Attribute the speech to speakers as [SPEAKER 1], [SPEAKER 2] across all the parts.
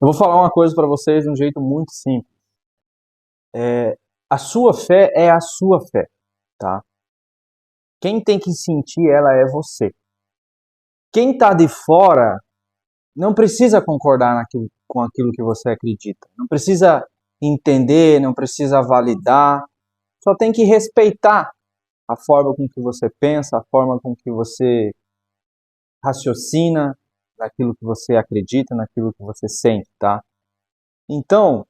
[SPEAKER 1] Eu vou falar uma coisa para vocês de um jeito muito simples. A sua fé é a sua fé, tá? Quem tem que sentir ela é você. Quem está de fora não precisa concordar com aquilo que você acredita. Não precisa entender, não precisa validar. Só tem que respeitar a forma com que você pensa, a forma com que você raciocina, naquilo que você acredita, naquilo que você sente, tá? Então,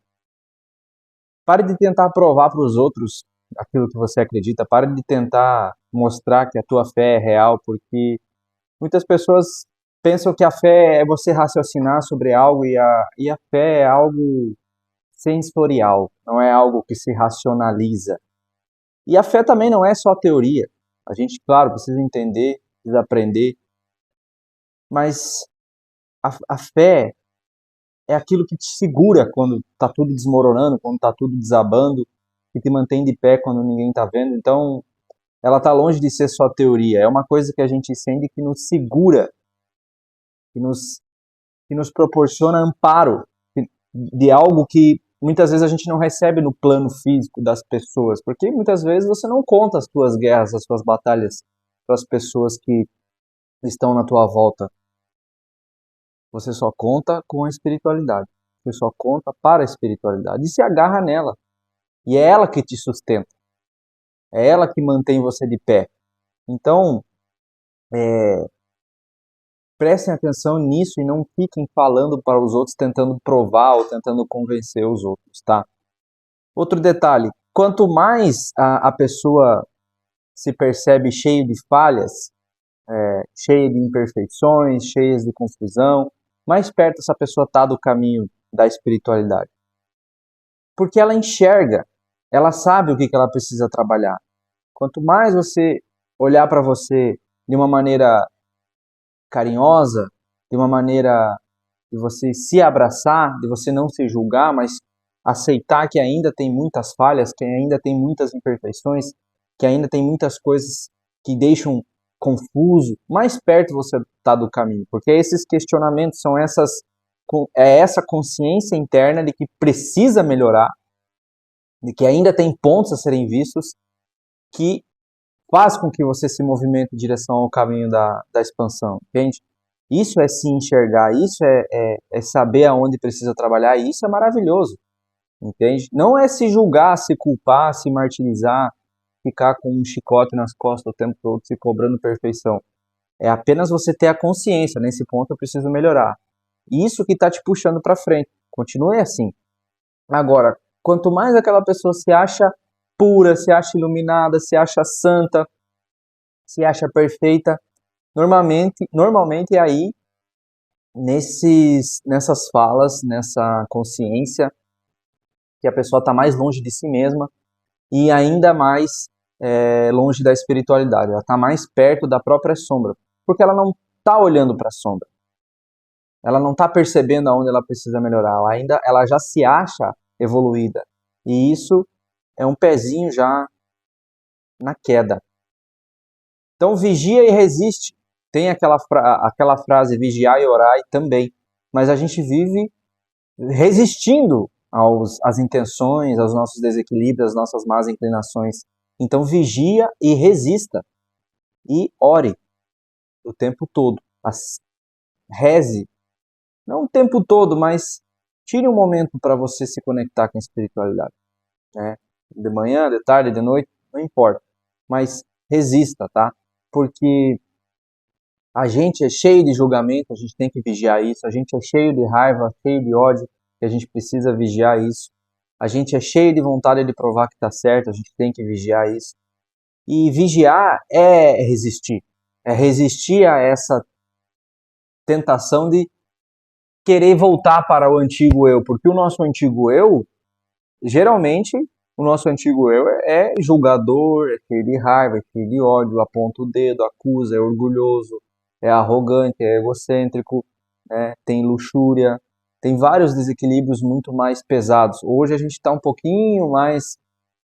[SPEAKER 1] pare de tentar provar para os outros aquilo que você acredita, pare de tentar mostrar que a tua fé é real, porque muitas pessoas pensam que a fé é você raciocinar sobre algo e a fé é algo sensorial, não é algo que se racionaliza. E a fé também não é só teoria. A gente, claro, precisa entender, precisa aprender, mas a fé é aquilo que te segura quando está tudo desmoronando, quando está tudo desabando, que te mantém de pé quando ninguém está vendo. Então, ela está longe de ser só teoria. É uma coisa que a gente sente que nos segura, que nos, que nos proporciona amparo de algo que muitas vezes a gente não recebe no plano físico das pessoas, porque muitas vezes você não conta as suas guerras, as suas batalhas para as pessoas que estão na tua volta. Você só conta com a espiritualidade. Você só conta para a espiritualidade e se agarra nela. E é ela que te sustenta. É ela que mantém você de pé. Então, prestem atenção nisso e não fiquem falando para os outros, tentando provar ou tentando convencer os outros, tá? Outro detalhe, quanto mais a pessoa se percebe cheio de falhas, cheia de imperfeições, cheias de confusão, mais perto essa pessoa está do caminho da espiritualidade. Porque ela enxerga, ela sabe o que ela precisa trabalhar. Quanto mais você olhar para você de uma maneira carinhosa, de uma maneira de você se abraçar, de você não se julgar, mas aceitar que ainda tem muitas falhas, que ainda tem muitas imperfeições, que ainda tem muitas coisas que deixam confuso, mais perto você está do caminho, porque esses questionamentos são essa consciência interna de que precisa melhorar, de que ainda tem pontos a serem vistos, que faz com que você se movimente em direção ao caminho da expansão, entende? Isso é se enxergar, isso é saber aonde precisa trabalhar, e isso é maravilhoso, entende? Não é se julgar, se culpar, se martirizar, ficar com um chicote nas costas o tempo todo, se cobrando perfeição. É apenas você ter a consciência, nesse ponto eu preciso melhorar. Isso que está te puxando para frente. Continue assim. Agora, quanto mais aquela pessoa se acha pura, se acha iluminada, se acha santa, se acha perfeita, normalmente é aí nessas falas, nessa consciência, que a pessoa está mais longe de si mesma e ainda mais longe da espiritualidade. Ela está mais perto da própria sombra, porque ela não está olhando para a sombra. Ela não está percebendo aonde ela precisa melhorar. Ela já se acha evoluída. E isso é um pezinho já na queda. Então vigia e resiste. Tem aquela frase vigiai e orai também. Mas a gente vive resistindo às intenções, aos nossos desequilíbrios, às nossas más inclinações. Então vigia e resista. E ore o tempo todo. Reze. Não o tempo todo, mas tire um momento para você se conectar com a espiritualidade. Né? De manhã, de tarde, de noite, não importa. Mas resista, tá? Porque a gente é cheio de julgamento, a gente tem que vigiar isso. A gente é cheio de raiva, cheio de ódio, e a gente precisa vigiar isso. A gente é cheio de vontade de provar que está certo, a gente tem que vigiar isso. E vigiar é resistir. É resistir a essa tentação de querer voltar para o antigo eu. Porque o nosso antigo eu, geralmente, o nosso antigo eu é julgador, é cheio de raiva, é cheio de ódio, aponta o dedo, acusa, é orgulhoso, é arrogante, é egocêntrico, né? Tem luxúria, tem vários desequilíbrios muito mais pesados. Hoje a gente está um pouquinho mais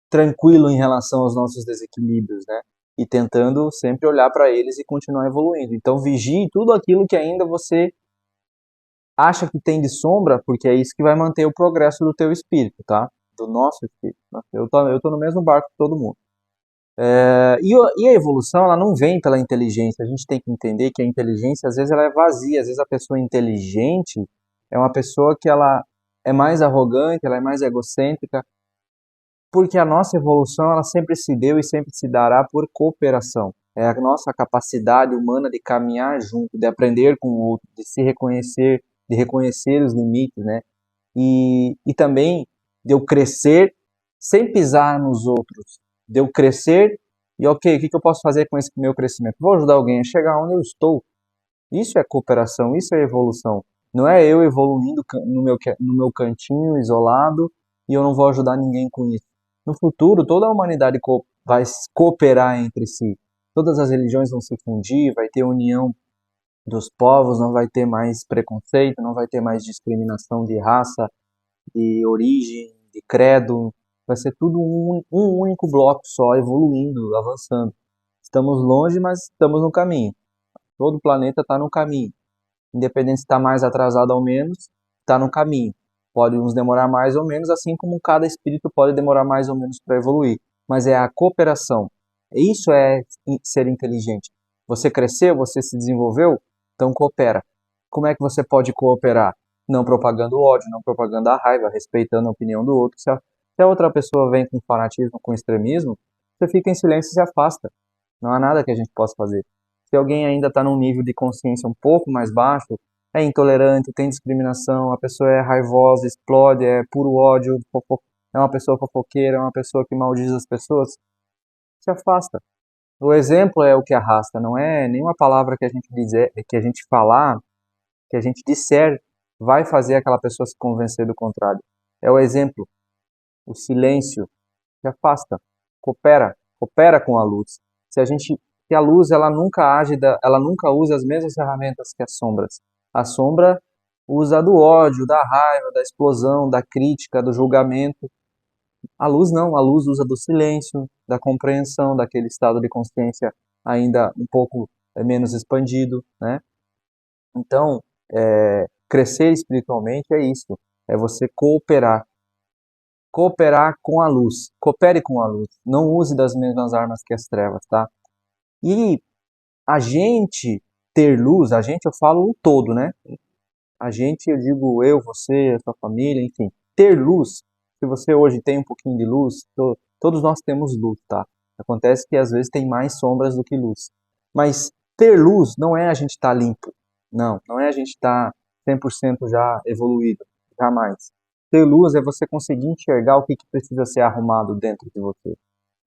[SPEAKER 1] tranquilo em relação aos nossos desequilíbrios, né? E tentando sempre olhar para eles e continuar evoluindo. Então vigie tudo aquilo que ainda você acha que tem de sombra, porque é isso que vai manter o progresso do teu espírito, tá? Do nosso espírito. Eu tô no mesmo barco que todo mundo. E a evolução, ela não vem pela inteligência. A gente tem que entender que a inteligência, às vezes, ela é vazia. Às vezes, a pessoa inteligente é uma pessoa que ela é mais arrogante, ela é mais egocêntrica, porque a nossa evolução, ela sempre se deu e sempre se dará por cooperação. É a nossa capacidade humana de caminhar junto, de aprender com o outro, de se reconhecer, de reconhecer os limites, né? E também de eu crescer sem pisar nos outros, de eu crescer e ok, o que eu posso fazer com esse meu crescimento? Vou ajudar alguém a chegar onde eu estou. Isso é cooperação, isso é evolução. Não é eu evoluindo no meu cantinho isolado e eu não vou ajudar ninguém com isso. No futuro, toda a humanidade vai cooperar entre si. Todas as religiões vão se fundir, vai ter união dos povos, não vai ter mais preconceito, não vai ter mais discriminação de raça, de origem, de credo. Vai ser tudo um único bloco só, evoluindo, avançando. Estamos longe, mas estamos no caminho. Todo o planeta está no caminho. Independente se está mais atrasado ou menos, está no caminho. Pode uns demorar mais ou menos, assim como cada espírito pode demorar mais ou menos para evoluir. Mas é a cooperação. Isso é ser inteligente. Você cresceu, você se desenvolveu, então coopera. Como é que você pode cooperar? Não propagando ódio, não propagando a raiva, respeitando a opinião do outro. Se a outra pessoa vem com fanatismo, com extremismo, você fica em silêncio e se afasta. Não há nada que a gente possa fazer. Se alguém ainda está num nível de consciência um pouco mais baixo, é intolerante, tem discriminação, a pessoa é raivosa, explode, é puro ódio, é uma pessoa fofoqueira, é uma pessoa que maldiz as pessoas, se afasta. O exemplo é o que arrasta, não é nenhuma palavra que a gente dizer, que a gente falar, que a gente disser, vai fazer aquela pessoa se convencer do contrário. É o exemplo, o silêncio, se afasta, coopera com a luz. Se a luz ela nunca ela nunca usa as mesmas ferramentas que as sombras. A sombra usa do ódio, da raiva, da explosão, da crítica, do julgamento. A luz não, a luz usa do silêncio, da compreensão, daquele estado de consciência ainda um pouco menos expandido, né? Então, crescer espiritualmente é isso, é você cooperar com a luz, coopere com a luz, não use das mesmas armas que as trevas, tá? E a gente ter luz, a gente eu falo um todo, né? A gente, eu digo eu, você, a sua família, enfim. Ter luz, se você hoje tem um pouquinho de luz, todos nós temos luz, tá? Acontece que às vezes tem mais sombras do que luz. Mas ter luz não é a gente estar limpo. Não é a gente estar 100% já evoluído. Jamais. Ter luz é você conseguir enxergar o que precisa ser arrumado dentro de você.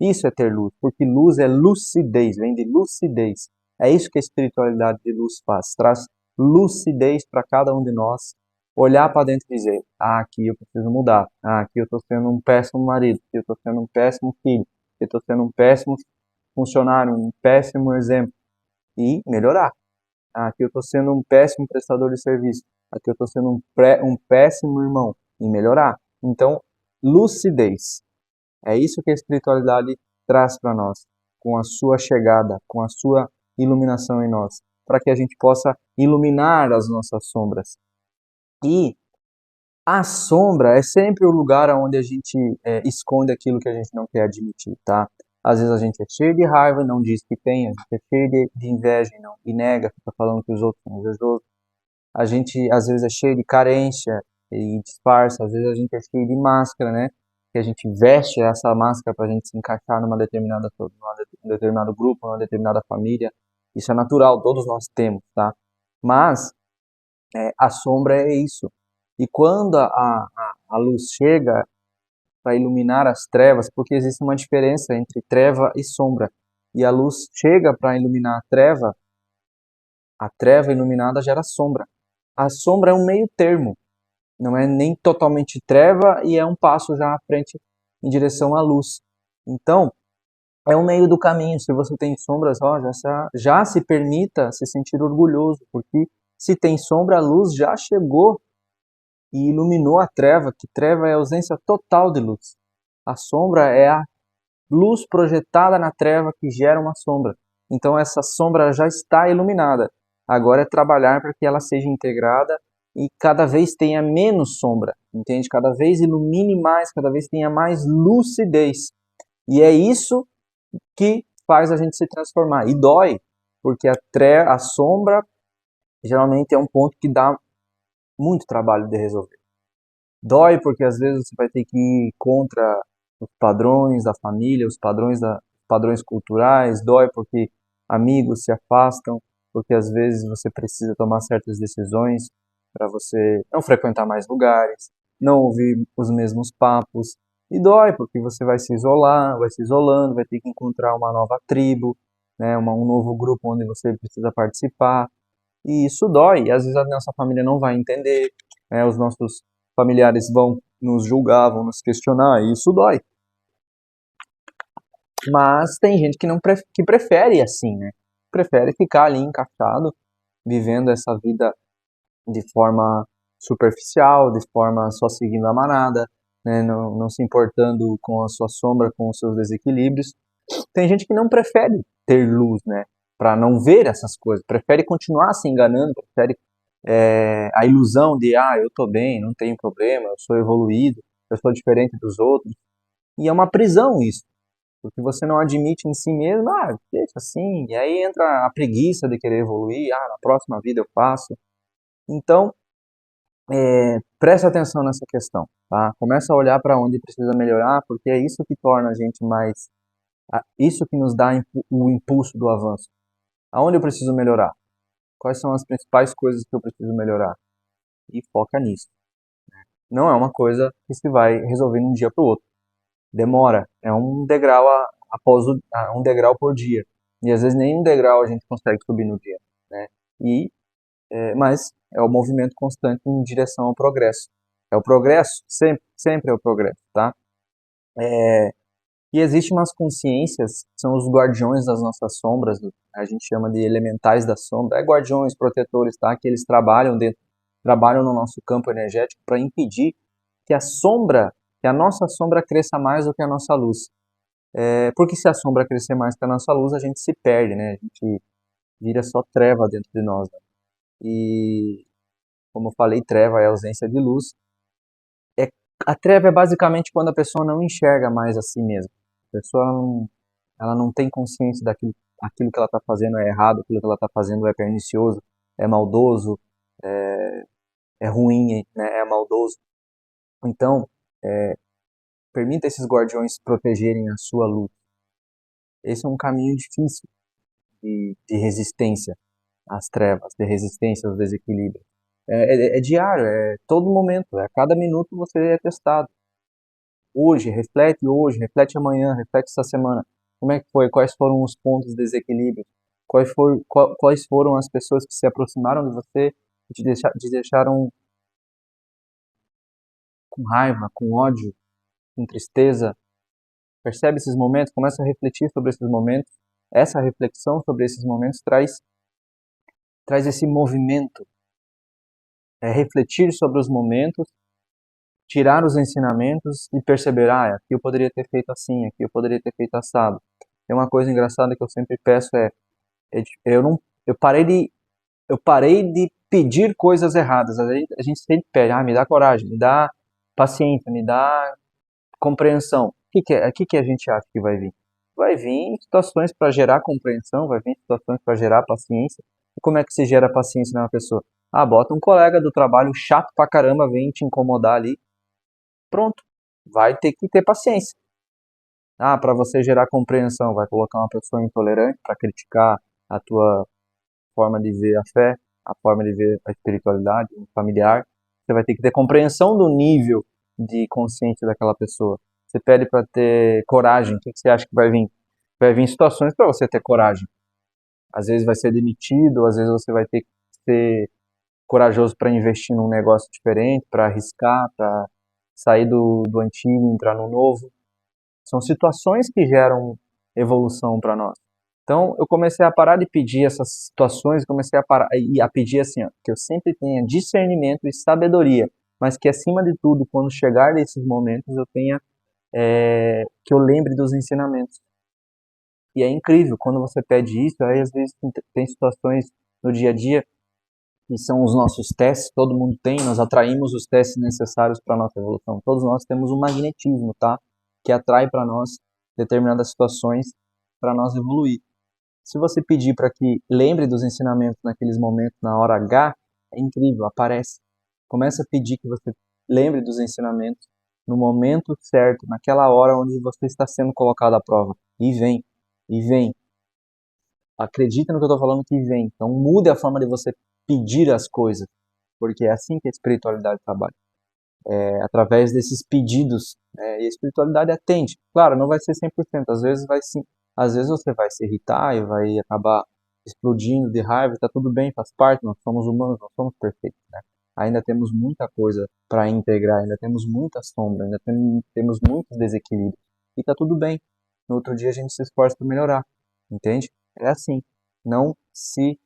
[SPEAKER 1] Isso é ter luz, porque luz é lucidez, vem de lucidez. É isso que a espiritualidade de luz faz, traz lucidez para cada um de nós, olhar para dentro e dizer, aqui eu preciso mudar, aqui eu estou sendo um péssimo marido, aqui eu estou sendo um péssimo filho, aqui eu estou sendo um péssimo funcionário, um péssimo exemplo, e melhorar. Aqui eu estou sendo um péssimo prestador de serviço, aqui eu estou sendo um péssimo irmão, e melhorar. Então, lucidez. É isso que a espiritualidade traz para nós, com a sua chegada, com a sua iluminação em nós, para que a gente possa iluminar as nossas sombras. E a sombra é sempre o lugar onde a gente esconde aquilo que a gente não quer admitir, tá? Às vezes a gente é cheio de raiva e não diz que tem, a gente é cheio de inveja e nega, fica falando que os outros são invejosos. A gente às vezes é cheio de carência e disfarça, às vezes a gente é cheio de máscara, né? Que a gente veste essa máscara para a gente se encaixar num determinado grupo, numa determinada família. Isso é natural, todos nós temos, tá? Mas a sombra é isso. E quando a luz chega para iluminar as trevas, porque existe uma diferença entre treva e sombra, e a luz chega para iluminar a treva iluminada gera sombra. A sombra é um meio termo, não é nem totalmente treva e é um passo já à frente em direção à luz. Então, é um meio do caminho. Se você tem sombras, ó, já se permita se sentir orgulhoso, porque se tem sombra, a luz já chegou e iluminou a treva, que treva é a ausência total de luz. A sombra é a luz projetada na treva que gera uma sombra. Então essa sombra já está iluminada. Agora é trabalhar para que ela seja integrada e cada vez tenha menos sombra, entende? Cada vez ilumine mais, cada vez tenha mais lucidez. E é isso que faz a gente se transformar. E dói, porque a sombra geralmente é um ponto que dá muito trabalho de resolver. Dói porque às vezes você vai ter que ir contra os padrões da família, padrões culturais, dói porque amigos se afastam, porque às vezes você precisa tomar certas decisões para você não frequentar mais lugares, não ouvir os mesmos papos, e dói porque você vai se isolar, vai se isolando, vai ter que encontrar uma nova tribo, né, um novo grupo onde você precisa participar, e isso dói, e às vezes a nossa família não vai entender, né, os nossos familiares vão nos julgar, vão nos questionar, e isso dói. Mas tem gente que não que prefere assim, né? Prefere ficar ali encaixado, vivendo essa vida de forma superficial, de forma só seguindo a manada, né? Não se importando com a sua sombra, com os seus desequilíbrios. Tem gente que não prefere ter luz, né? Para não ver essas coisas, prefere continuar se enganando, prefere a ilusão de, eu tô bem, não tenho problema, eu sou evoluído, eu sou diferente dos outros. E é uma prisão isso, porque você não admite em si mesmo, deixa assim, e aí entra a preguiça de querer evoluir, na próxima vida eu faço. Então, preste atenção nessa questão, tá? Começa a olhar para onde precisa melhorar, porque é isso que torna a gente mais, isso que nos dá o impulso do avanço. Aonde eu preciso melhorar? Quais são as principais coisas que eu preciso melhorar? E foca nisso. Não é uma coisa que se vai resolver de um dia para o outro. Demora, é um degrau um degrau por dia. E às vezes nem um degrau a gente consegue subir no dia, né? Mas é o movimento constante em direção ao progresso. É o progresso, sempre é o progresso, tá? E existem umas consciências, que são os guardiões das nossas sombras, a gente chama de elementais da sombra, guardiões, protetores, tá? Que eles trabalham no nosso campo energético para impedir que que a nossa sombra cresça mais do que a nossa luz. Porque se a sombra crescer mais que a nossa luz, a gente se perde, né? A gente vira só treva dentro de nós, né? E, como eu falei, treva é ausência de luz. É, a treva é basicamente quando a pessoa não enxerga mais a si mesma. A pessoa ela não tem consciência aquilo que ela está fazendo é errado, aquilo que ela está fazendo é pernicioso, é maldoso, é ruim, né? É maldoso. Então, permita esses guardiões protegerem a sua luz. Esse é um caminho difícil de resistência às trevas, de resistência aos desequilíbrios. É diário, é todo momento, a cada minuto você é testado. Hoje, reflete amanhã, reflete essa semana. Como é que foi? Quais foram os pontos de desequilíbrio? Quais foram as pessoas que se aproximaram de você e te deixaram com raiva, com ódio, com tristeza? Percebe esses momentos? Começa a refletir sobre esses momentos. Essa reflexão sobre esses momentos traz esse movimento. É refletir sobre os momentos, tirar os ensinamentos e perceber, aqui eu poderia ter feito assim, aqui eu poderia ter feito assado. Tem uma coisa engraçada que eu sempre peço eu não, eu parei de pedir coisas erradas. A gente sempre pede, me dá coragem, me dá paciência, me dá compreensão. O que a gente acha que vai vir? Vai vir situações para gerar compreensão, vai vir situações para gerar paciência. E como é que se gera paciência numa pessoa? Bota um colega do trabalho chato pra caramba, vem te incomodar ali. Pronto, vai ter que ter paciência. Para você gerar compreensão, vai colocar uma pessoa intolerante para criticar a tua forma de ver a fé, a forma de ver a espiritualidade, o familiar. Você vai ter que ter compreensão do nível de consciência daquela pessoa. Você pede para ter coragem, o que você acha que vai vir? Vai vir situações para você ter coragem. Às vezes vai ser demitido, às vezes você vai ter que ser corajoso para investir num negócio diferente, para arriscar, para sair do antigo, entrar no novo. São situações que geram evolução para nós. Então, eu comecei a parar de pedir essas situações, comecei a parar e a pedir assim, que eu sempre tenha discernimento e sabedoria, mas que acima de tudo, quando chegar nesses momentos, eu tenha que eu lembre dos ensinamentos. E é incrível quando você pede isso, aí às vezes tem situações no dia a dia que são os nossos testes, todo mundo tem, nós atraímos os testes necessários para a nossa evolução. Todos nós temos um magnetismo, tá? Que atrai para nós determinadas situações para nós evoluir. Se você pedir para que lembre dos ensinamentos naqueles momentos, na hora H, é incrível, aparece. Começa a pedir que você lembre dos ensinamentos no momento certo, naquela hora onde você está sendo colocado à prova. E vem, e vem. Acredita no que eu estou falando que vem. Então mude a forma de você pedir as coisas, porque é assim que a espiritualidade trabalha. É através desses pedidos, e a espiritualidade atende. Claro, não vai ser 100%, às vezes vai sim. Às vezes você vai se irritar e vai acabar explodindo de raiva, está tudo bem, faz parte, nós somos humanos, nós somos perfeitos, né? Ainda temos muita coisa para integrar, ainda temos muita sombra, ainda temos muitos desequilíbrios. E está tudo bem. No outro dia a gente se esforça para melhorar, entende? É assim. Não se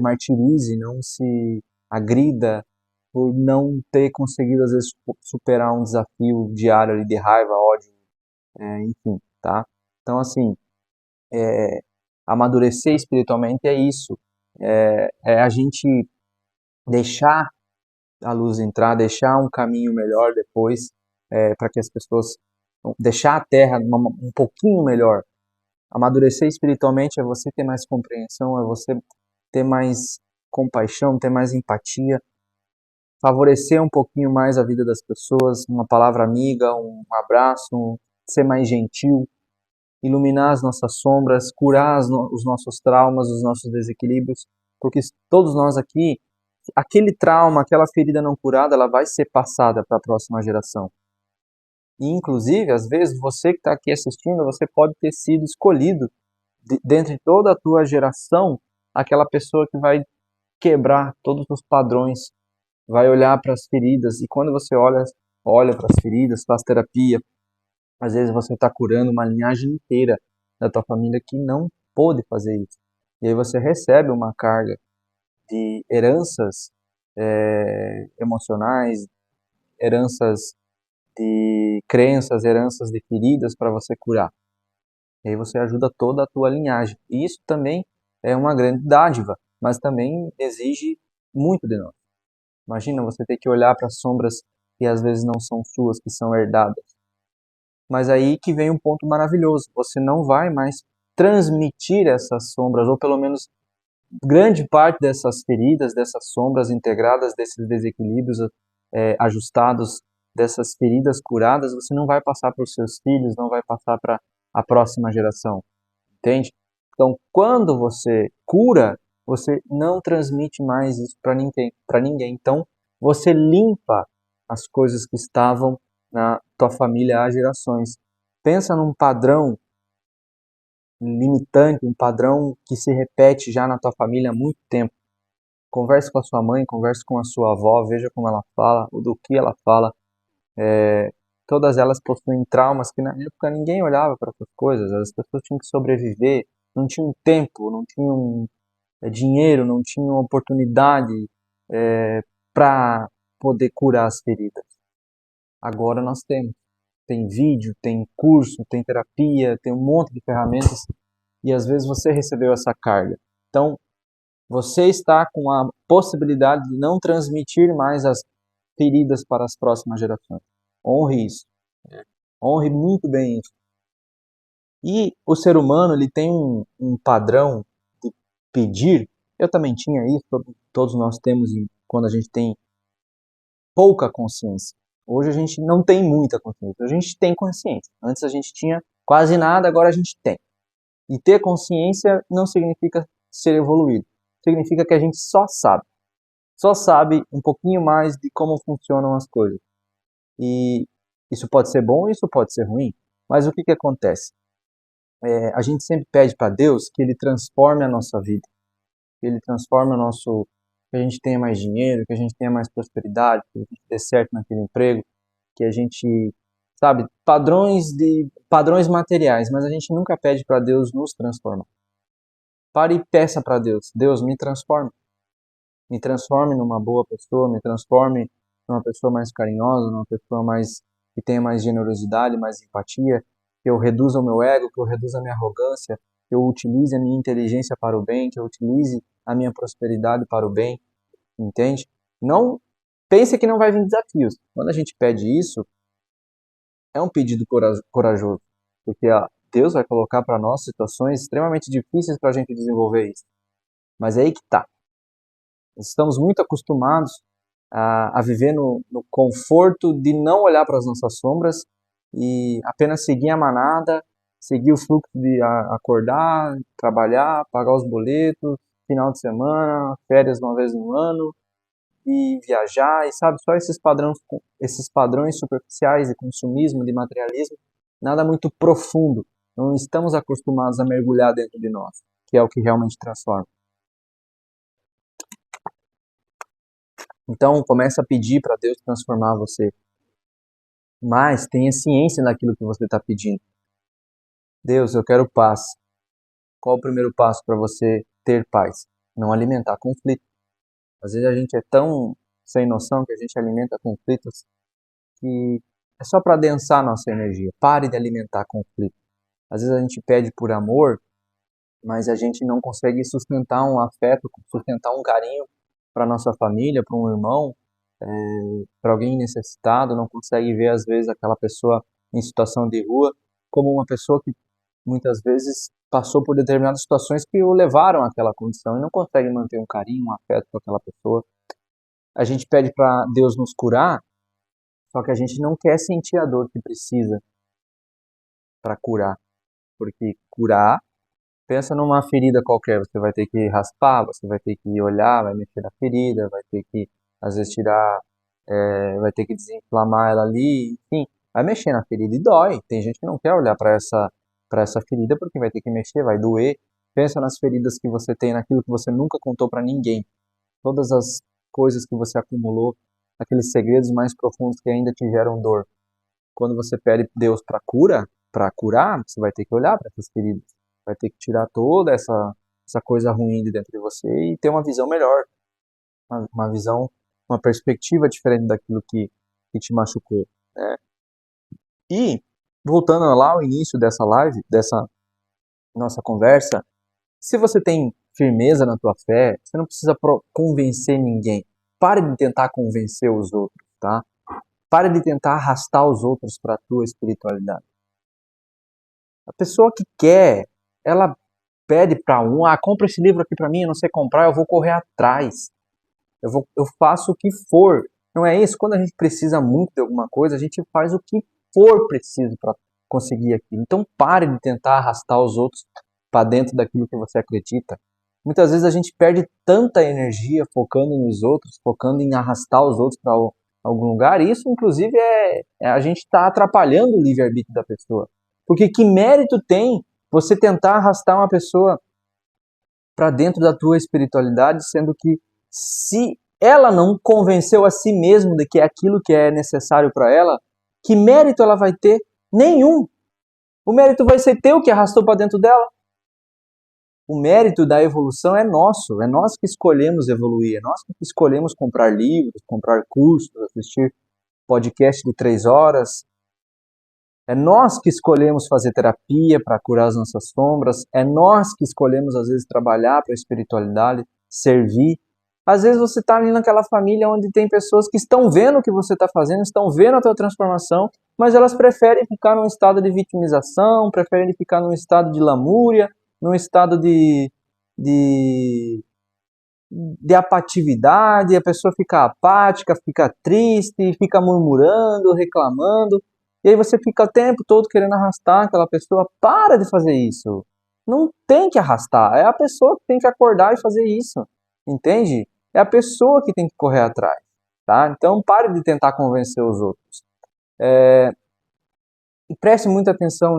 [SPEAKER 1] martirize, não se agrida por não ter conseguido, às vezes, superar um desafio diário ali de raiva, ódio, enfim, tá? Então, assim, amadurecer espiritualmente é isso. É a gente deixar a luz entrar, deixar um caminho melhor depois, para que as pessoas. Deixar a terra um pouquinho melhor. Amadurecer espiritualmente é você ter mais compreensão, é você ter mais compaixão, ter mais empatia, favorecer um pouquinho mais a vida das pessoas, uma palavra amiga, um abraço, ser mais gentil, iluminar as nossas sombras, curar os nossos traumas, os nossos desequilíbrios, porque todos nós aqui, aquele trauma, aquela ferida não curada, ela vai ser passada para a próxima geração. E, inclusive, às vezes, você que está aqui assistindo, você pode ter sido escolhido, dentre toda a tua geração, aquela pessoa que vai quebrar todos os padrões, vai olhar para as feridas, e quando você olha para as feridas, faz terapia, às vezes você está curando uma linhagem inteira da tua família que não pôde fazer isso. E aí você recebe uma carga de heranças emocionais, heranças de crenças, heranças de feridas para você curar. E aí você ajuda toda a tua linhagem. E isso também é uma grande dádiva, mas também exige muito de nós. Imagina você ter que olhar para sombras que às vezes não são suas, que são herdadas. Mas aí que vem um ponto maravilhoso. Você não vai mais transmitir essas sombras, ou pelo menos grande parte dessas feridas, dessas sombras integradas, desses desequilíbrios ajustados, dessas feridas curadas, você não vai passar para os seus filhos, não vai passar para a próxima geração, entende? Então, quando você cura, você não transmite mais isso para ninguém, para ninguém. Então, você limpa as coisas que estavam na tua família há gerações. Pensa num padrão limitante, um padrão que se repete já na tua família há muito tempo. Converse com a sua mãe, converse com a sua avó, veja como ela fala, do que ela fala. Todas elas possuem traumas que na época ninguém olhava para essas coisas. As pessoas tinham que sobreviver, não tinham tempo, não tinham dinheiro, não tinham oportunidade para poder curar as feridas. Agora nós temos. Tem vídeo, tem curso, tem terapia, tem um monte de ferramentas e às vezes você recebeu essa carga. Então, você está com a possibilidade de não transmitir mais as feridas para as próximas gerações. Honre isso. Honre muito bem isso. E o ser humano ele tem um padrão de pedir. Eu também tinha isso, todos nós temos quando a gente tem pouca consciência. Hoje a gente não tem muita consciência, a gente tem consciência. Antes a gente tinha quase nada, agora a gente tem. E ter consciência não significa ser evoluído. Significa que a gente só sabe um pouquinho mais de como funcionam as coisas. E isso pode ser bom, isso pode ser ruim. Mas o que acontece? A gente sempre pede para Deus que Ele transforme a nossa vida, que Ele transforme que a gente tenha mais dinheiro, que a gente tenha mais prosperidade, que a gente dê certo naquele emprego, que a gente, sabe, padrões materiais, mas a gente nunca pede para Deus nos transformar. Pare e peça para Deus, Deus me transforme numa boa pessoa, me transforme numa pessoa mais carinhosa, numa pessoa que tenha mais generosidade, mais empatia, que eu reduza o meu ego, que eu reduza a minha arrogância, que eu utilize a minha inteligência para o bem, que eu utilize a minha prosperidade para o bem, entende? Não pense que não vai vir desafios. Quando a gente pede isso, é um pedido corajoso, porque Deus vai colocar para nós situações extremamente difíceis para a gente desenvolver isso. Mas é aí que está. Estamos muito acostumados a viver no conforto de não olhar para as nossas sombras e apenas seguir a manada, seguir o fluxo de acordar, trabalhar, pagar os boletos, final de semana, férias uma vez no ano e viajar, e sabe, só esses padrões superficiais de consumismo, de materialismo, nada muito profundo. Não estamos acostumados a mergulhar dentro de nós, que é o que realmente transforma. Então, começa a pedir para Deus transformar você. Mas tenha ciência daquilo que você está pedindo. Deus, eu quero paz. Qual o primeiro passo para você ter paz? Não alimentar conflito. Às vezes a gente é tão sem noção que a gente alimenta conflitos que é só para adensar nossa energia. Pare de alimentar conflito. Às vezes a gente pede por amor, mas a gente não consegue sustentar um afeto, sustentar um carinho para nossa família, para um irmão, para alguém necessitado, não consegue ver às vezes aquela pessoa em situação de rua como uma pessoa que muitas vezes passou por determinadas situações que o levaram àquela condição e não consegue manter um carinho, um afeto com aquela pessoa. A gente pede para Deus nos curar, só que a gente não quer sentir a dor que precisa para curar, porque curar, pensa numa ferida qualquer, você vai ter que raspar, você vai ter que olhar, vai mexer na ferida, vai ter que às vezes tirar, vai ter que desinflamar ela ali, enfim, vai mexer na ferida e dói. Tem gente que não quer olhar para essa ferida porque vai ter que mexer, vai doer. Pensa nas feridas que você tem, naquilo que você nunca contou para ninguém. Todas as coisas que você acumulou, aqueles segredos mais profundos que ainda te geram dor. Quando você pede Deus para curar, você vai ter que olhar para essas feridas. Vai ter que tirar toda essa coisa ruim de dentro de você e ter uma visão melhor. Uma visão, uma perspectiva diferente daquilo que te machucou. Né? E, voltando lá ao início dessa live, dessa nossa conversa, se você tem firmeza na tua fé, você não precisa convencer ninguém. Pare de tentar convencer os outros, tá? Pare de tentar arrastar os outros para a tua espiritualidade. A pessoa que quer, ela pede para compra esse livro aqui para mim, eu não sei comprar, eu vou correr atrás. Eu faço o que for. Não é isso? Quando a gente precisa muito de alguma coisa, a gente faz o que for preciso para conseguir aquilo. Então pare de tentar arrastar os outros para dentro daquilo que você acredita. Muitas vezes a gente perde tanta energia focando nos outros, focando em arrastar os outros para algum lugar. E isso, inclusive, a gente está atrapalhando o livre-arbítrio da pessoa. Porque que mérito tem você tentar arrastar uma pessoa para dentro da tua espiritualidade, sendo que se ela não convenceu a si mesma de que é aquilo que é necessário para ela, que mérito ela vai ter? Nenhum. O mérito vai ser teu que arrastou para dentro dela. O mérito da evolução é nosso, é nós que escolhemos evoluir, é nós que escolhemos comprar livros, comprar cursos, assistir podcast de 3 horas. É nós que escolhemos fazer terapia para curar as nossas sombras, é nós que escolhemos às vezes trabalhar para a espiritualidade, servir. Às vezes você está ali naquela família onde tem pessoas que estão vendo o que você está fazendo, estão vendo a tua transformação, mas elas preferem ficar num estado de vitimização, preferem ficar num estado de lamúria, num estado de apatividade, a pessoa fica apática, fica triste, fica murmurando, reclamando, e aí você fica o tempo todo querendo arrastar aquela pessoa. Para de fazer isso. Não tem que arrastar, é a pessoa que tem que acordar e fazer isso, entende? É a pessoa que tem que correr atrás, tá? Então pare de tentar convencer os outros. E preste muita atenção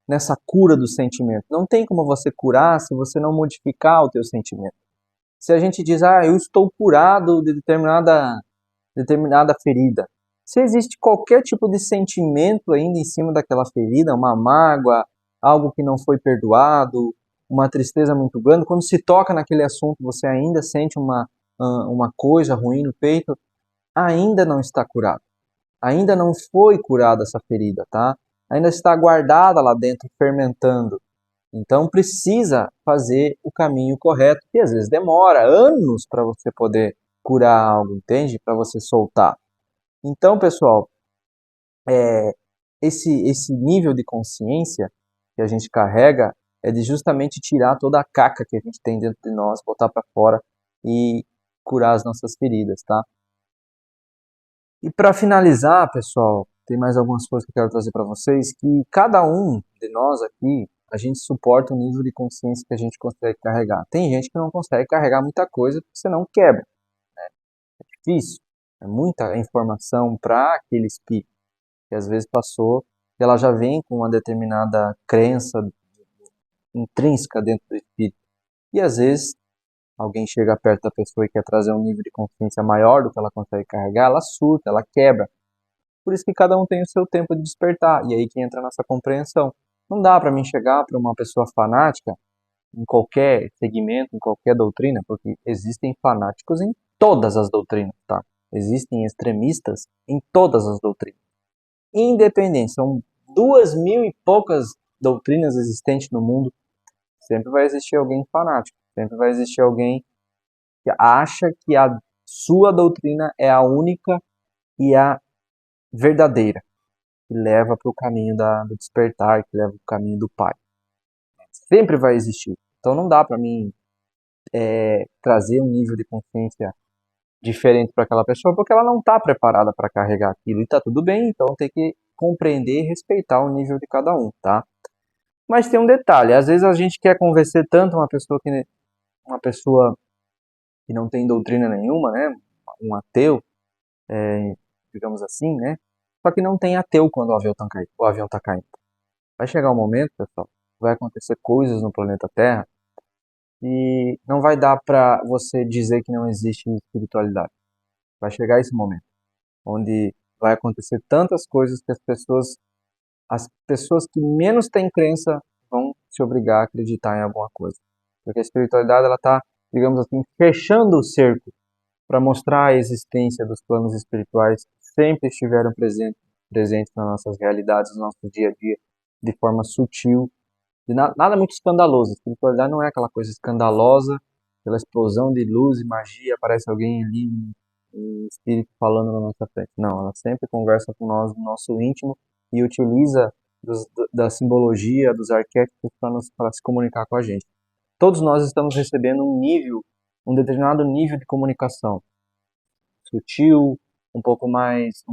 [SPEAKER 1] nessa cura do sentimento. Não tem como você curar se você não modificar o teu sentimento. Se a gente diz, eu estou curado de determinada ferida. Se existe qualquer tipo de sentimento ainda em cima daquela ferida, uma mágoa, algo que não foi perdoado, uma tristeza muito grande, quando se toca naquele assunto você ainda sente uma coisa ruim no peito, ainda não está curado. Ainda não foi curada essa ferida, tá? Ainda está guardada lá dentro, fermentando. Então precisa fazer o caminho correto, que às vezes demora anos para você poder curar algo, entende? Para você soltar. Então, pessoal, esse nível de consciência que a gente carrega é de justamente tirar toda a caca que a gente tem dentro de nós, botar para fora e curar as nossas feridas, tá? E para finalizar, pessoal, tem mais algumas coisas que eu quero trazer para vocês, que cada um de nós aqui, a gente suporta o nível de consciência que a gente consegue carregar. Tem gente que não consegue carregar muita coisa porque você não quebra. É difícil, é muita informação para aquele espírito que às vezes passou, e ela já vem com uma determinada crença intrínseca dentro do espírito. E às vezes alguém chega perto da pessoa e quer trazer um nível de consciência maior do que ela consegue carregar, ela surta, ela quebra. Por isso que cada um tem o seu tempo de despertar, e aí que entra a nossa compreensão. Não dá para mim chegar para uma pessoa fanática em qualquer segmento, em qualquer doutrina, porque existem fanáticos em todas as doutrinas, tá? Existem extremistas em todas as doutrinas. Independente, são 2.000 e poucas doutrinas existentes no mundo, sempre vai existir alguém fanático, sempre vai existir alguém que acha que a sua doutrina é a única e a verdadeira, que leva para o caminho do despertar, que leva para o caminho do Pai. Sempre vai existir. Então não dá para mim trazer um nível de consciência diferente para aquela pessoa, porque ela não está preparada para carregar aquilo. E está tudo bem, então tem que compreender e respeitar o nível de cada um, tá? Mas tem um detalhe, às vezes a gente quer convencer tanto uma pessoa que não tem doutrina nenhuma, né? Um ateu, digamos assim, né? Só que não tem ateu quando o avião tá caindo. Vai chegar um momento, pessoal, vai acontecer coisas no planeta Terra e não vai dar para você dizer que não existe espiritualidade. Vai chegar esse momento, onde vai acontecer tantas coisas que as pessoas que menos têm crença vão se obrigar a acreditar em alguma coisa. Porque a espiritualidade, ela está, digamos assim, fechando o cerco para mostrar a existência dos planos espirituais que sempre estiveram presentes nas nossas realidades, no nosso dia a dia, de forma sutil, de nada muito escandaloso. A espiritualidade não é aquela coisa escandalosa, aquela explosão de luz e magia, aparece alguém ali, um espírito falando na nossa frente. Não, ela sempre conversa com nós no nosso íntimo e utiliza da simbologia, dos arquétipos para se comunicar com a gente. Todos nós estamos recebendo um determinado nível de comunicação, sutil, um pouco mais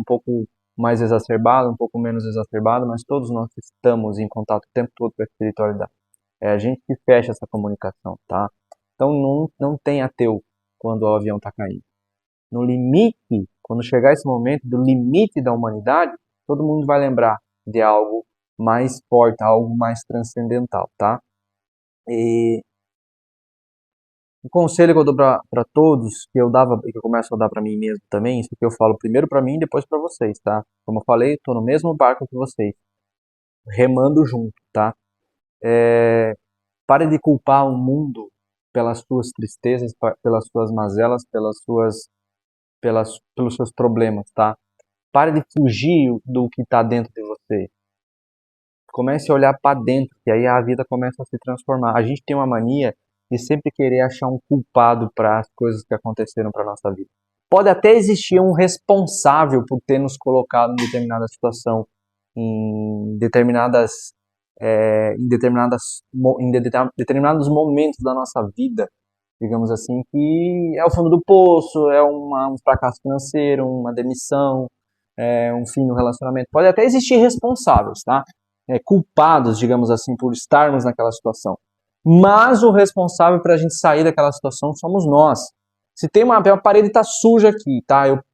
[SPEAKER 1] exacerbado, um pouco menos exacerbado, mas todos nós estamos em contato o tempo todo com a espiritualidade. É a gente que fecha essa comunicação, tá? Então não tem ateu quando o avião está caindo. No limite, quando chegar esse momento do limite da humanidade, todo mundo vai lembrar de algo mais forte, algo mais transcendental, tá? E o conselho que eu dou para todos, que eu dava e que eu começo a dar para mim mesmo também, isso que eu falo primeiro para mim e depois para vocês, tá? Como eu falei, estou no mesmo barco que vocês, remando junto, tá? Pare de culpar o mundo pelas suas tristezas, pelas suas mazelas, pelos seus problemas, tá? Pare de fugir do que está dentro de você. Comece a olhar para dentro, que aí a vida começa a se transformar. A gente tem uma mania de sempre querer achar um culpado para as coisas que aconteceram para nossa vida. Pode até existir um responsável por ter nos colocado em determinada situação, em determinadas, determinados momentos da nossa vida, digamos assim, que é o fundo do poço, é um fracasso financeiro, uma demissão, um fim no relacionamento. Pode até existir responsáveis, tá? Culpados, digamos assim, por estarmos naquela situação. Mas o responsável para a gente sair daquela situação somos nós. Se tem uma parede está suja aqui, tá? Eu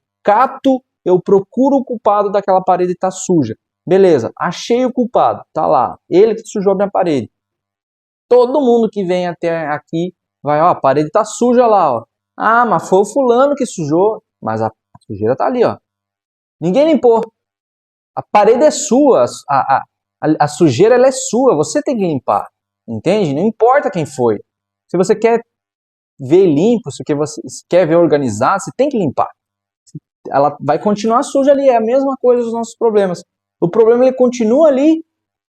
[SPEAKER 1] procuro o culpado daquela parede está suja. Beleza, achei o culpado, tá lá. Ele que sujou a minha parede. Todo mundo que vem até aqui vai, ó, a parede tá suja lá, ó. Ah, mas foi o fulano que sujou, mas a sujeira tá ali, ó. Ninguém limpou. A parede é sua, a sujeira ela é sua, você tem que limpar, entende? Não importa quem foi. Se você quer ver limpo, se você quer ver organizado, você tem que limpar. Ela vai continuar suja ali, é a mesma coisa dos nossos problemas. O problema ele continua ali,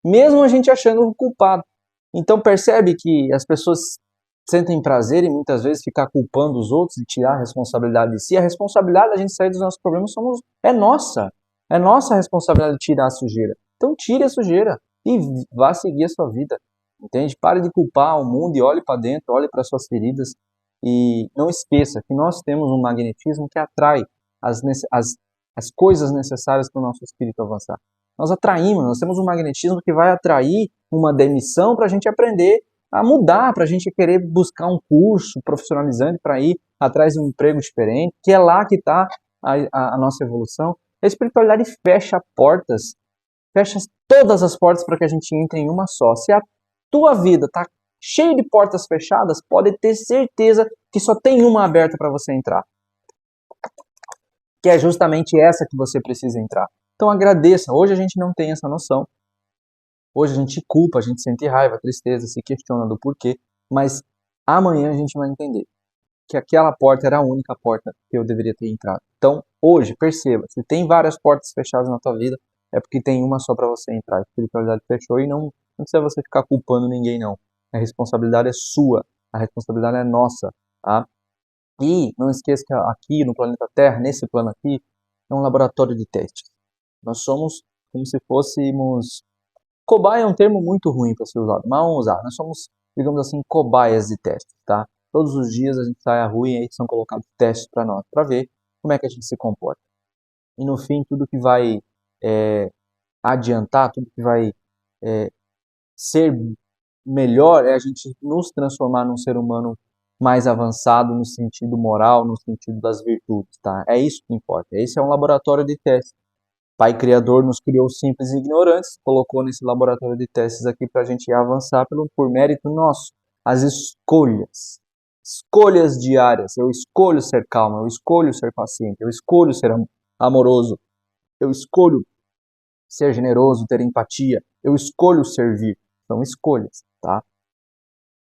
[SPEAKER 1] mesmo a gente achando o culpado. Então percebe que as pessoas sentem prazer em muitas vezes ficar culpando os outros e tirar a responsabilidade de si. A responsabilidade da gente sair dos nossos problemas é nossa. É nossa responsabilidade tirar a sujeira. Então tire a sujeira e vá seguir a sua vida. Entende? Pare de culpar o mundo e olhe para dentro, olhe para suas feridas e não esqueça que nós temos um magnetismo que atrai as coisas necessárias para o nosso espírito avançar. Nós atraímos, nós temos um magnetismo que vai atrair uma demissão para a gente aprender a mudar, para a gente querer buscar um curso profissionalizante para ir atrás de um emprego diferente, que é lá que está a nossa evolução. A espiritualidade fecha portas, fecha todas as portas para que a gente entre em uma só. Se a tua vida está cheia de portas fechadas, pode ter certeza que só tem uma aberta para você entrar, que é justamente essa que você precisa entrar. Então agradeça. Hoje a gente não tem essa noção. Hoje a gente culpa, a gente sente raiva, tristeza, se questiona do porquê, mas amanhã a gente vai entender que aquela porta era a única porta que eu deveria ter entrado. Então, hoje, perceba, se tem várias portas fechadas na tua vida, é porque tem uma só para você entrar. A espiritualidade fechou e não precisa você ficar culpando ninguém, não. A responsabilidade é sua, a responsabilidade é nossa, tá? E não esqueça que aqui no planeta Terra, nesse plano aqui, é um laboratório de testes. Nós somos como se fôssemos... Cobaia é um termo muito ruim para ser usado, mas vamos usar. Nós somos, digamos assim, cobaias de testes, tá? Todos os dias a gente sai à rua e aí são colocados testes para nós, para ver como é que a gente se comporta. E no fim, tudo que vai adiantar, tudo que vai ser melhor é a gente nos transformar num ser humano mais avançado no sentido moral, no sentido das virtudes, tá? É isso que importa. Esse é um laboratório de testes. Pai Criador nos criou simples e ignorantes, colocou nesse laboratório de testes aqui para a gente avançar por mérito nosso. As escolhas diárias. Eu escolho ser calmo, eu escolho ser paciente, eu escolho ser amoroso, eu escolho ser generoso, ter empatia, eu escolho servir. São escolhas, tá?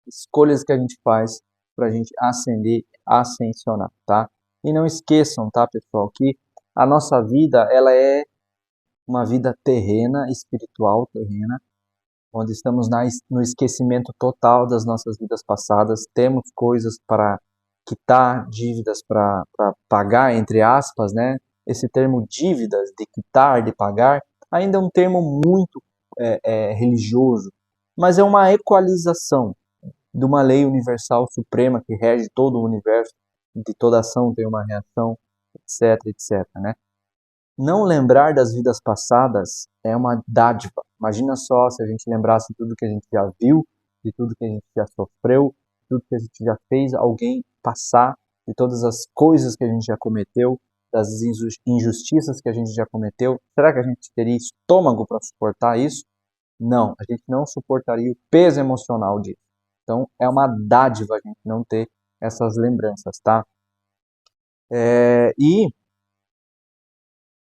[SPEAKER 1] Escolhas que a gente faz para a gente ascender, ascensionar, tá? E não esqueçam, tá, pessoal, que a nossa vida, ela é uma vida terrena, espiritual terrena, onde estamos no esquecimento total das nossas vidas passadas, temos coisas para quitar, dívidas para pagar, entre aspas, né? Esse termo dívidas, de quitar, de pagar, ainda é um termo muito religioso, mas é uma equalização de uma lei universal suprema que rege todo o universo, de toda ação tem uma reação, etc, etc, né? Não lembrar das vidas passadas é uma dádiva. Imagina só se a gente lembrasse de tudo que a gente já viu, de tudo que a gente já sofreu, de tudo que a gente já fez alguém passar, de todas as coisas que a gente já cometeu, das injustiças que a gente já cometeu. Será que a gente teria estômago para suportar isso? Não, a gente não suportaria o peso emocional disso. Então é uma dádiva a gente não ter essas lembranças, tá? E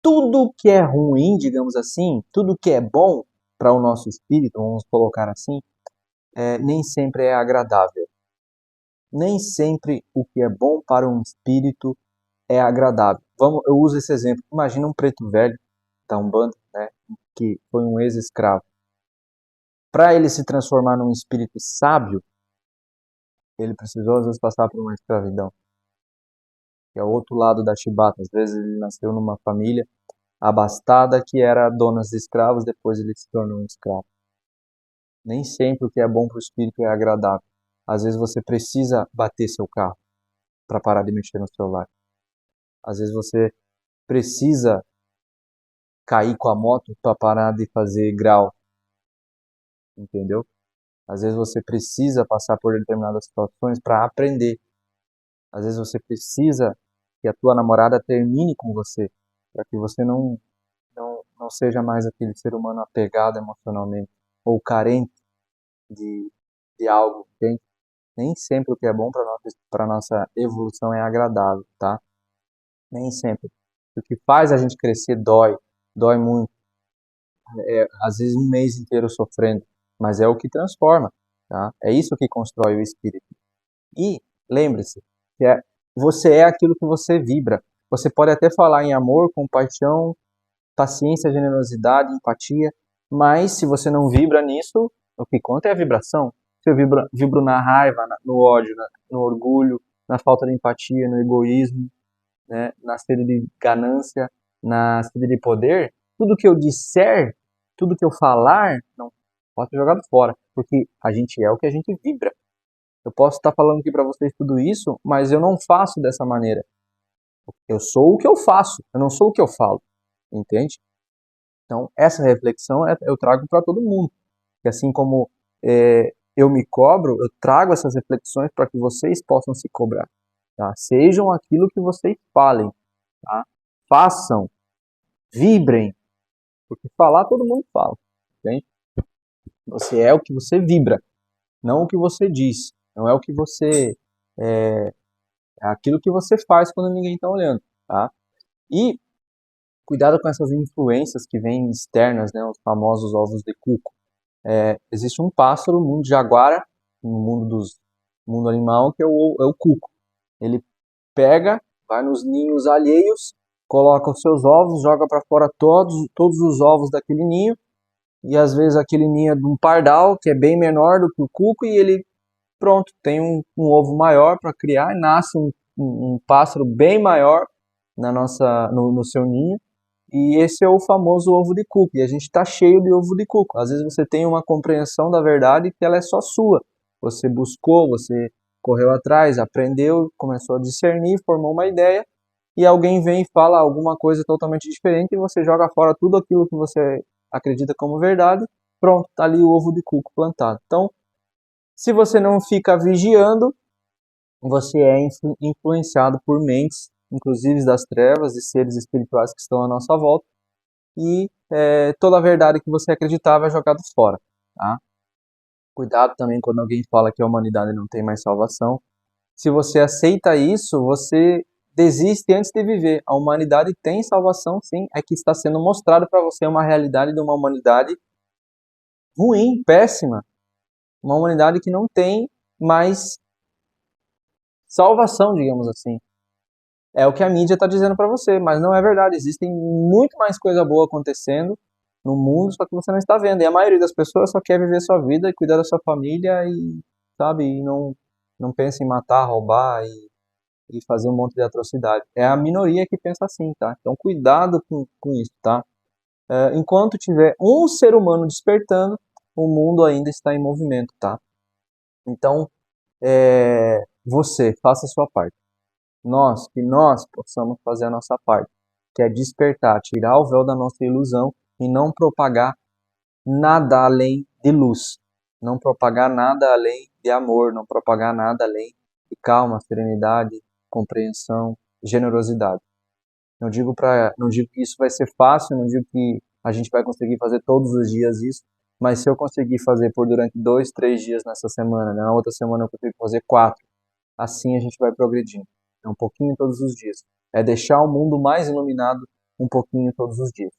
[SPEAKER 1] tudo que é ruim, digamos assim, tudo que é bom para o nosso espírito, vamos colocar assim, nem sempre é agradável. Nem sempre o que é bom para um espírito é agradável. Eu uso esse exemplo. Imagina um preto velho da Umbanda, né, que foi um ex-escravo. Para ele se transformar num espírito sábio, ele precisou às vezes passar por uma escravidão, que é o outro lado da chibata. Às vezes ele nasceu numa família abastada que era dona de escravos, depois ele se tornou um escravo. Nem sempre o que é bom para o espírito é agradável. Às vezes você precisa bater seu carro para parar de mexer no celular. Às vezes você precisa cair com a moto para parar de fazer grau, entendeu? Às vezes você precisa passar por determinadas situações para aprender. Às vezes você precisa que a tua namorada termine com você, para que você não seja mais aquele ser humano apegado emocionalmente ou carente de algo, entende? Nem sempre o que é bom para nossa evolução é agradável, tá? Nem sempre. O que faz a gente crescer dói muito. Às vezes um mês inteiro sofrendo, mas é o que transforma, tá? É isso que constrói o espírito. E lembre-se que você é aquilo que você vibra. Você pode até falar em amor, compaixão, paciência, generosidade, empatia, mas se você não vibra nisso, o que conta é a vibração. Se eu vibro na raiva, no ódio, no orgulho, na falta de empatia, no egoísmo, né, na sede de ganância, na sede de poder, tudo que eu disser, tudo que eu falar, não pode ser jogado fora, porque a gente é o que a gente vibra. Eu posso estar falando aqui para vocês tudo isso, mas eu não faço dessa maneira. Eu sou o que eu faço, eu não sou o que eu falo, entende? Então, essa reflexão eu trago para todo mundo. E assim como eu me cobro, eu trago essas reflexões para que vocês possam se cobrar. Tá? Sejam aquilo que vocês falem. Tá? Façam, vibrem, porque falar todo mundo fala. Entende? Você é o que você vibra, não o que você diz. Não é o que você. É aquilo que você faz quando ninguém está olhando. Tá? E cuidado com essas influências que vêm externas, né, os famosos ovos de cuco. Existe um pássaro, o mundo de jaguara, no mundo animal, que é o cuco. Ele pega, vai nos ninhos alheios, coloca os seus ovos, joga para fora todos os ovos daquele ninho, e às vezes aquele ninho é de um pardal, que é bem menor do que o cuco, e ele, pronto, tem um ovo maior para criar, e nasce um pássaro bem maior no seu ninho, e esse é o famoso ovo de cuco. E a gente está cheio de ovo de cuco. Às vezes você tem uma compreensão da verdade que ela é só sua. Você buscou, você correu atrás, aprendeu, começou a discernir, formou uma ideia, e alguém vem e fala alguma coisa totalmente diferente e você joga fora tudo aquilo que você acredita como verdade. Pronto, está ali o ovo de cuco plantado. Então, se você não fica vigiando, você é influenciado por mentes, inclusive das trevas, e seres espirituais que estão à nossa volta, e toda a verdade que você acreditava é jogada fora. Tá? Cuidado também quando alguém fala que a humanidade não tem mais salvação. Se você aceita isso, você desiste antes de viver. A humanidade tem salvação, sim, é que está sendo mostrado para você uma realidade de uma humanidade ruim, péssima, uma humanidade que não tem mais salvação, digamos assim. É o que a mídia está dizendo para você, mas não é verdade. Existem muito mais coisa boa acontecendo no mundo, só que você não está vendo. E a maioria das pessoas só quer viver sua vida e cuidar da sua família e, sabe, e não pensa em matar, roubar e fazer um monte de atrocidade. É a minoria que pensa assim, tá? Então cuidado com isso, tá? Enquanto tiver um ser humano despertando, o mundo ainda está em movimento, tá? Então, você, faça a sua parte. Que nós possamos fazer a nossa parte, que é despertar, tirar o véu da nossa ilusão e não propagar nada além de luz, não propagar nada além de amor, não propagar nada além de calma, serenidade, compreensão, generosidade. Não digo que isso vai ser fácil, não digo que a gente vai conseguir fazer todos os dias isso, mas se eu conseguir fazer por durante 2, 3 dias nessa semana, né, na outra semana eu consigo fazer 4, assim a gente vai progredindo. É um pouquinho todos os dias. É deixar o mundo mais iluminado um pouquinho todos os dias.